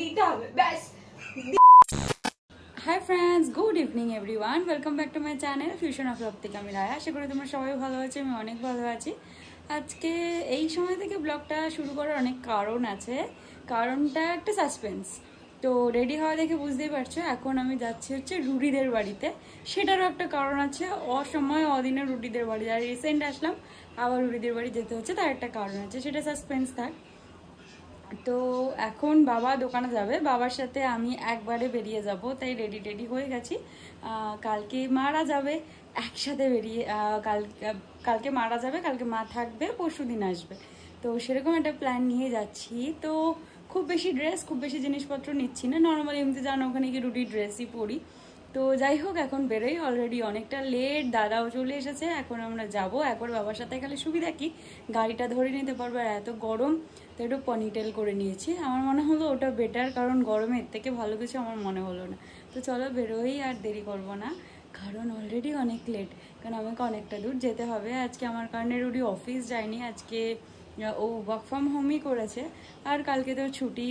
দিতে হবে ব্যাস। Hi friends, good evening everyone, welcome back to my channel fusion of love থেকে আমি রায়া। আশা করি তোমরা সবাই ভালো আছো, আমি অনেক ভালো আছি। আজকে এই সময় থেকে ব্লগটা শুরু করার অনেক কারণ আছে। কারণটা একটা সাসপেন্স। তো রেডি হওয়া দেখে বুঝতেই পারছো এখন আমি যাচ্ছি হচ্ছে রুডিদের বাড়িতে। সেটারও একটা কারণ আছে, অসময় অদিনে রুডিদের বাড়ি আর রিসেন্ট আসলাম, আবার রুডিদের বাড়ি যেতে হচ্ছে, তার একটা কারণ আছে, সেটা সাসপেন্স থাক। তো এখন বাবা দোকানে যাবে, বাবার সাথে আমি একবারে বেরিয়ে যাব, তাই রেডি হয়ে গেছি। কালকে মারা যাবে, একসাথে বেরিয়ে কালকে মারা যাবে, কালকে মা থাকবে, পরশু দিন আসবে। তো সেরকম একটা প্ল্যান নিয়ে যাচ্ছি। তো খুব বেশি ড্রেস, খুব বেশি জিনিসপত্র নিচ্ছি না, নর্মালি এমনি জানো ওখানে গিয়ে রুটি ড্রেসই পরি। তো যাই হোক, এখন বেরোই, অলরেডি অনেকটা লেট, দাদাও চলে এসেছে, এখন আমরা যাব। একবার বাবার সাথে খালি সুবিধা কি গাড়িটা ধরে নিতে পারবো, আর এত গরম, তো একটু পনিটেল করে নিয়েছি। আমার মনে হলো ওটা বেটার, কারণ গরমে এর থেকে ভালো কিছু আমার মনে হলো না। তো চলো বেরোই, আর দেরি করবো না, কারণ অলরেডি অনেক লেট, কারণ আমাকে অনেকটা দূর যেতে হবে। আজকে আমার কারণে রুডি অফিস যায়নি, আজকে ও ওয়ার্ক ফ্রম হোমই করেছে, আর কালকে তো ছুটি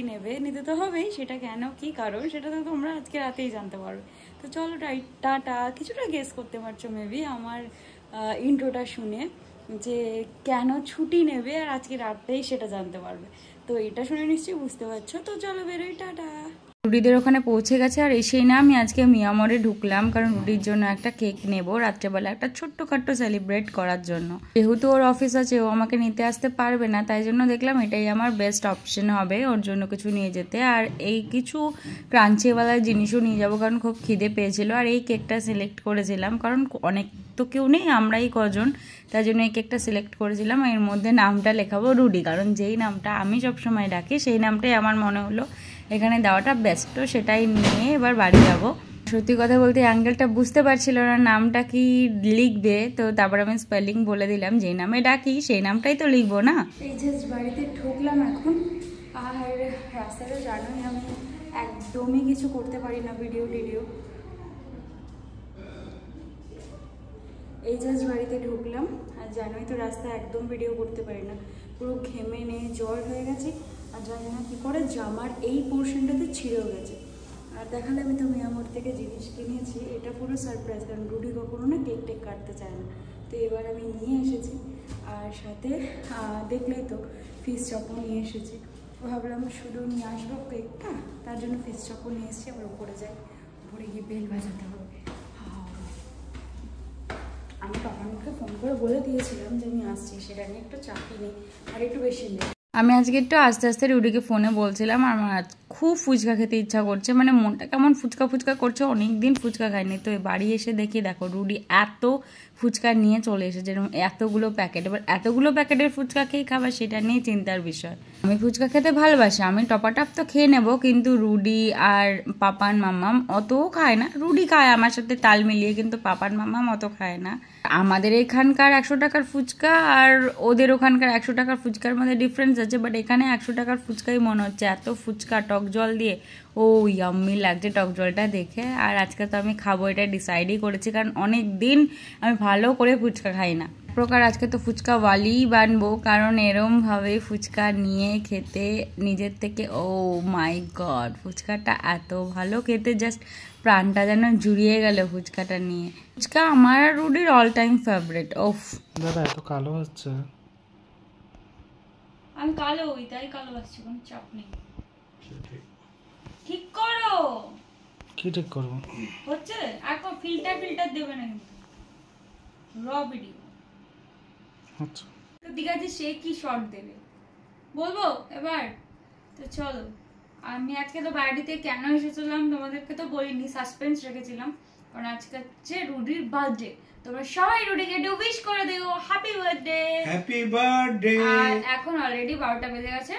নিতে তো হবেই। সেটা কেন, কি কারণ, সেটা তো তোমরা আজকে রাতেই জানতে পারবে। তো চলো টাটা। কিছুটা গেস করতে পারছো মেবি আমার ইন্ট্রোটা শুনে, যে কেন ছুটি নেবে, আর আজকে রাতেই সেটা জানতে পারবে। তো এটা শুনে নিশ্চয়ই বুঝতে পারছো। তো চলো বেরোই, টাটা। রুডিদের ওখানে পৌঁছে গেছে, আর এসেই না আমি আজকে মিয়ামরে ঢুকলাম, কারণ রুডির জন্য একটা কেক নেব রাত্রেবেলা, একটা ছোট্টখাট্টো সেলিব্রেট করার জন্য। যেহেতু ওর অফিস আছে, ও আমাকে নিতে আসতে পারবে না, তাই জন্য দেখলাম এটাই আমার বেস্ট অপশন হবে ওর জন্য কিছু নিয়ে যেতে। আর এই কিছু ক্রাঞ্চিওয়ালা জিনিসও নিয়ে যাবো, কারণ খুব খিদে পেয়েছিল। আর এই কেকটা সিলেক্ট করেছিলাম, কারণ অনেক তো কেউ নেই, আমরাই কজন, তাই জন্য এই কেকটা সিলেক্ট করেছিলাম। এর মধ্যে নামটা লেখাবো রুডি, কারণ যেই নামটা আমি সবসময় ডাকি সেই নামটাই আমার মনে হলো এখানে দেওয়াটা বেস্ট। তো সেটাই নিয়ে এবার বাড়ি যাব। সত্যি কথা বলতে অ্যাঙ্গেলটা বুঝতে পারছিল না নামটা কি লিখবে, তো তারপর আমি স্পেলিং বলে দিলাম, যেই নামে ডাকি সেই নামটাই তো লিখবো না। এই জাস্ট বাড়িতে ঢুকলাম এখন, আর রাস্তাটা জানোই আমি একদমই কিছু করতে পারি না, ভিডিও এই জাস্ট বাড়িতে ঢুকলাম, আর জানোই তো রাস্তা একদম ভিডিও করতে পারি না, পুরো ঘেমে নিয়ে জ্বর হয়ে গেছে। আর জানি না কী করে জামার এই পোর্শনটাতে ছিঁড়েও গেছে। আর দেখালে আমি তো মিয়ামোর থেকে জিনিস কিনেছি, এটা পুরো সারপ্রাইজ, কারণ রুডি কখনো না কেক টেক কাটতে চায় না। তো এবার আমি নিয়ে এসেছি, আর সাথে দেখলেই তো ফিস চপও নিয়ে এসেছি। ভাবলাম শুধু নিয়ে আসবো কেকটা, তার জন্য ফিস চপও নিয়ে এসেছি। আবার উপরে যাই, উপরে গিয়ে বেল বাজাতে হবে। আমি পাপাকে ফোন করে বলে দিয়েছিলাম যে আমি আসছি, সেটা নিয়ে একটু চাপই নেই, আর একটু বেশি নেই। আমি আজকে একটু আস্তে আস্তে রুডিকে ফোনে বলছিলাম আমার খুব ফুচকা খেতে ইচ্ছা করছে, মানে মনটা কেমন ফুচকা করছে, অনেকদিন ফুচকা খাইনি। তো বাড়ি এসে দেখি, দেখো রুডি এত ফুচকা নিয়ে চলে এসেছে, যেরকম এতগুলো প্যাকেট। এবার এতগুলো প্যাকেটের ফুচকা খেয়ে খাবার, সেটা নিয়ে চিন্তার বিষয়। আমি ফুচকা খেতে ভালোবাসি, আমি টপাটপ তো খেয়ে নেবো, কিন্তু রুডি আর পাপান মাম্মাম অতও খায় না। রুডি খায় আমার সাথে তাল মিলিয়ে, কিন্তু পাপান মাম্মাম অত খায় না। আমাদের এখানকার 100 টাকার ফুচকা আর ওদের ওখানকার 100 টাকার ফুচকার মধ্যে ডিফারেন্স আছে, বাট এখানে 100 টাকার ফুচকাই মনে হচ্ছে, এত ফুচকা টক জল দিয়ে, ও ইয়াম্মি লাগছে টক জলটা দেখে। আর আজকে তো আমি খাবো, এটা ডিসাইডই করেছি, কারণ অনেক দিন আমি ভালো করে ফুচকা খাই না। প্রকার আজকে তো ফুচকা ওয়ালিই বানবো, কারণ এরমভাবে ফুচকা নিয়ে খেতে নিজের থেকে, ও মাই গড, ফুচকাটা এত ভালো খেতে, জাস্ট প্রাণটা যেন জুড়িয়ে গেল ফুচকাটা নিয়ে। ফুচকা আমার আর রুডির অল টাইম ফেভারিট। ওফ দাদা এত কালো হচ্ছে। আমি কালো হই, তাই কালো আসছে, কোনো চাপ নেই। ঠিক করো। কি ঠিক করবো? হচ্ছে এখন ফিল্টার দেবে না, কিন্তু র ভিডিও। আচ্ছা তো ঠিক আছে, সে কি শর্ট দেবে বলবো এবার। তো চলো, আমি আজকে তো বাড়িতে কেন এসেছিলাম তোমাদেরকে তো বলিনি, সাসপেন্স রেখেছিলাম, কারণ আজকে হচ্ছে রুডির বার্থডে। তোমরা সবাই রুডিকে একটু উইশ করে দিও, হ্যাপি বার্থডে। Happy birthday. আর এখন অলরেডি 12টা বেজে গেছে,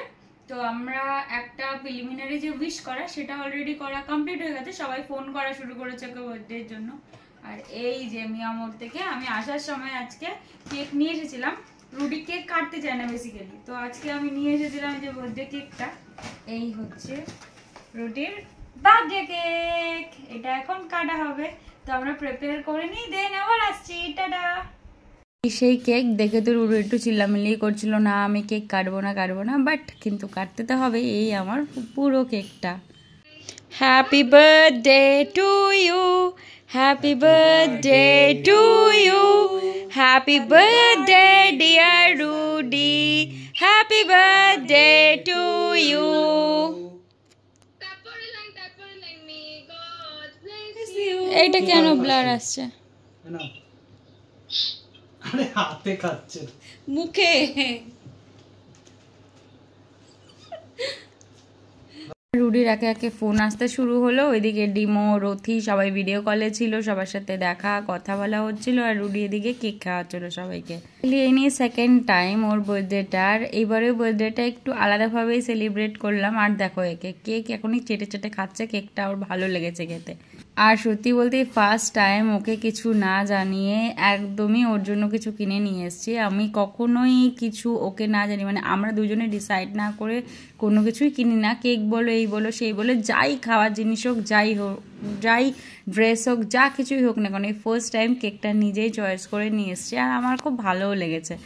তো আমরা একটা প্রিলিমিনারি যে উইশ করা, সেটা অলরেডি করা কমপ্লিট হয়ে গেছে, সবাই ফোন করা শুরু করেছে ওকে বার্থডের জন্য। আর এই যে মিয়ামোর থেকে আমি আসার সময় আজকে কেক নিয়ে এসেছিলাম। রুডি কেক কাটতে চায় না বেসিক্যালি, তো আজকে আমি নিয়ে এসেছিলাম যে বার্থডে কেকটা। এই হচ্ছে রুডির বার্থডে কেক, এটা এখন কাটা হবে। তো আমরা প্রিপেয়ার করে নিই, দেন আবার আসছি, টাটা। সেই কেক দেখে তো রুডু একটু চিল্লামিল্লি করছিল, না আমি কেক কাটবো না, বাট কিন্তু কাটতে তো হবে। এই আমার পুরো কেকটা। Happy birthday to you, happy birthday to you, happy birthday dear Rudy, happy birthday to you. এইটা কেন ব্লার আসছে? আরে হাতে খাচ্ছে, মুখে। রুডির একে একে ফোন আসতে শুরু হলো, ওইদিকে ডিমো, রথি সবাই ভিডিও কলে ছিল, সবার সাথে দেখা কথা বলা হচ্ছিল, আর রুডি এদিকে কেক খাওয়াচ্ছিল সবাইকে। এই নিয়ে সেকেন্ড টাইম ওর বার্থডেটার, এইবারেও বার্থডেটা একটু আলাদাভাবেই সেলিব্রেট করলাম। আর দেখো একে কেক এখনই চেটে চেটে খাচ্ছে, কেকটা ওর ভালো লেগেছে খেতে। আর সত্যি বলতে ফার্স্ট টাইম ওকে কিছু না জানিয়ে একদমই ওর জন্য কিছু কিনে নিয়ে এসেছি। আমি কখনোই কিছু ওকে না জানি, মানে আমরা দুজনে ডিসাইড না করে কোনো কিছুই কিনি না। কেক বলো, এই বলো, সেই বলো, যাই খাওয়ার জিনিস হোক, যাই হোক, যাই ড্রেস হোক, যা কিছুই হোক না কেন, এই ফার্স্ট টাইম কেকটা নিজেই চয়েস করে নিয়ে এসেছি, আর আমার খুব ভালোও লেগেছে।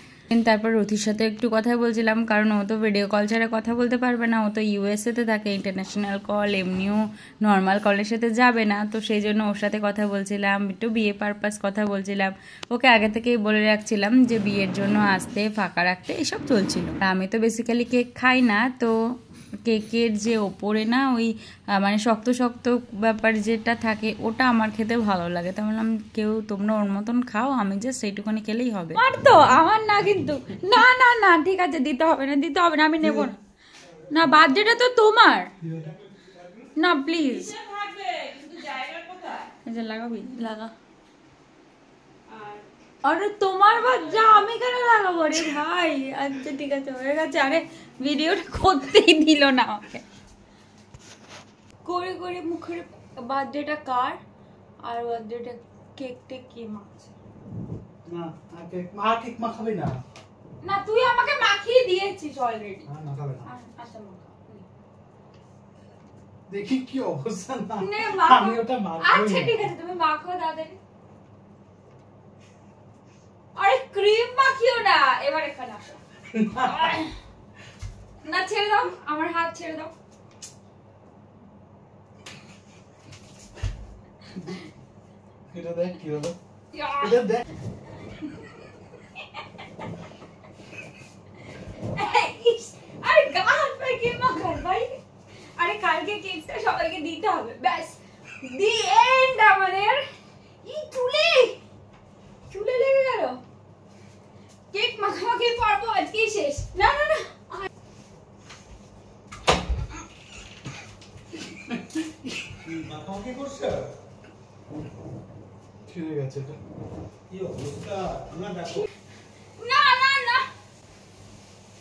তারপর রথির সাথে একটু কথা বলছিলাম, কারণ ও তো ভিডিও কল ছাড়া কথা বলতে পারবে না, ও তো ইউএসএতে থাকে, ইন্টারন্যাশনাল কল এমনিও নর্মাল কলের সাথে যাবে না, তো সেই জন্য ওর সাথে কথা বলছিলাম, একটু বিয়ে পারপাস কথা বলছিলাম। ওকে আগে থেকেই বলে রাখছিলাম যে বিয়ের জন্য আসতে, ফাঁকা রাখতে, এসব চলছিল। আমি তো বেসিক্যালি কেক খাই না, তো কেকের যে ওপরে না ওই মানে শক্ত শক্ত ব্যাপার যেটা থাকে, ওটা আমার খেতে ভালো লাগে। তো বললাম কেউ তোমরা ওর মতন খাও, আমি জাস্ট সেইটুখানি খেলেই হবে। আর তো আমার না, কিন্তু না না না ঠিক আছে, দিতে হবে না, আমি নেব না। না বার্থডেটা তো তোমার না, প্লিজ। লাগাবি লাগা, আরে তোমার বাচ্চা আমি কেন লাগাবো রে ভাই? আচ্ছা ঠিক আছে, হয়ে গেছে। আরে ভিডিওটা করতেই দিল না আমাকে। করে করে মুখের বার্থডেটা কার, আর বার্থডেটা কেকটা কে মাখছে? না কেক মাখাবি না। না তুই আমাকে মাখিয়ে দিয়েছিস অলরেডি। না মাখাবে না। আচ্ছা মাখা, দেখি কি অবস্থা। না আমি ওটা মাখবো। আচ্ছা ঠিক আছে, তুমি মাখো তাড়াতাড়ি। আরে ক্রিম মাখিও না, এবার এখানে আসো। না ছেড়ে দাও, আমার হাত ছেড়ে দাও। এটা দেখ কি হলো, এটা দেখ। আরে গান পাই কে মাখার ভাই? আরে কালকে কেকটা সবাইকে দিতে হবে, ব্যাস দি এন্ড আমাদের। এই চুলে লেগে গেল, কেক মাখামাখির পর্ব আজকেই শেষ। না না না মাখামাখি করছে, ছিঁড়ে গেছে এটা। কি অবস্থা না, দেখো না না না,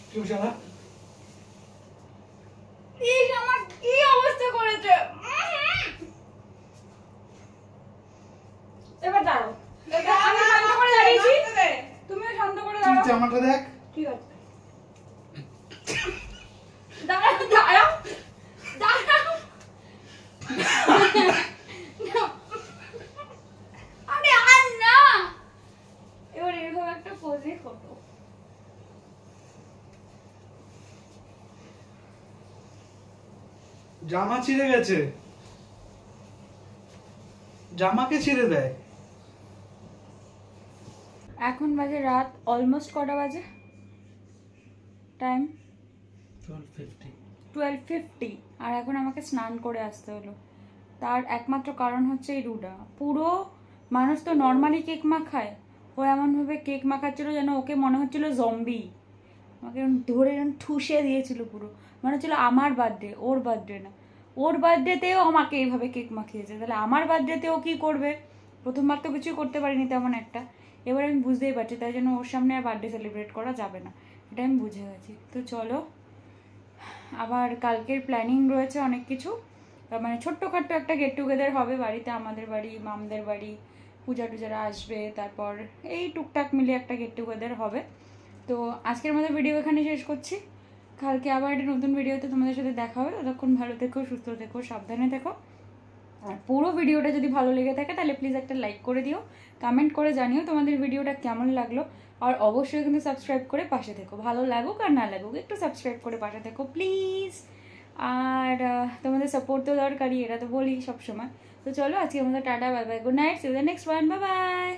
কি শালা, এই আমার কি অবস্থা করেছে। এবার দাঁড়াও, আমি শান্ত করে দাঁড়িয়েছি, তুমিও শান্ত করে দাঁড়াও। জামাটা দেখ। ঠিক আছে, দাঁড়াও দাঁড়াও দাঁড়াও। আরে আর না, এবার এরকম একটা পোজে ফটো। জামা ছিঁড়ে গেছে, জামাকে ছিঁড়ে দেয়। এখন বাজে রাত অলমোস্ট কটা বাজে? টাইম 12:50, আর এখন আমাকে স্নান করে আসতে হলো। তার একমাত্র কারণ হচ্ছে এই রুডা। পুরো মানুষ তো নর্মালি কেক মাখায়, ও এমনভাবে কেক মাখাচ্ছিল যেন ওকে মনে হচ্ছিল জম্বি। আমাকে ধরে এরকম ঠুসে দিয়েছিল পুরো, মনে হচ্ছিল আমার বার্থডে, ওর বার্থডে না। ওর বার্থডেতেও আমাকে এইভাবে কেক মাখিয়েছে, তাহলে আমার বার্থডেতেও কী করবে? প্রথমবার তো কিছুই করতে পারিনি তেমন একটা, এবার আমি বুঝতেই পারছি, তাই জন্য ওর সামনে আর বার্থডে সেলিব্রেট করা যাবে না, এটা আমি বুঝে গেছি। তো চলো, আবার কালকের প্ল্যানিং রয়েছে অনেক কিছু, মানে ছোট্টখাট্টো একটা গেট টুগেদার হবে বাড়িতে, আমাদের বাড়ি, মামদের বাড়ি, পূজা টুজারা আসবে, তারপর এই টুকটাক মিলিয়ে একটা গেট টুগেদার হবে। তো আজকের মতো ভিডিও এখানে শেষ করছি, কালকে আবার একটা নতুন ভিডিওতে তোমাদের সাথে দেখা হবে। ততক্ষণ ভালো থেকো, সুস্থ থেকো, সাবধানে থেকো। আর পুরো ভিডিওটা যদি ভালো লেগে থাকে তাহলে প্লিজ একটা লাইক করে দিও, কমেন্ট করে জানিও তোমাদের ভিডিওটা কেমন লাগলো। আর অবশ্যই কিন্তু সাবস্ক্রাইব করে পাশে থেকো, ভালো লাগুক আর না লাগুক একটু সাবস্ক্রাইব করে পাশে থেকো প্লিজ। আর তোমাদের সাপোর্ট তো দরকারই, এটা তো বলি সবসময়। তো চলো আজকে আমাদের টাটা, bye bye, good night, see you the next one, bye by.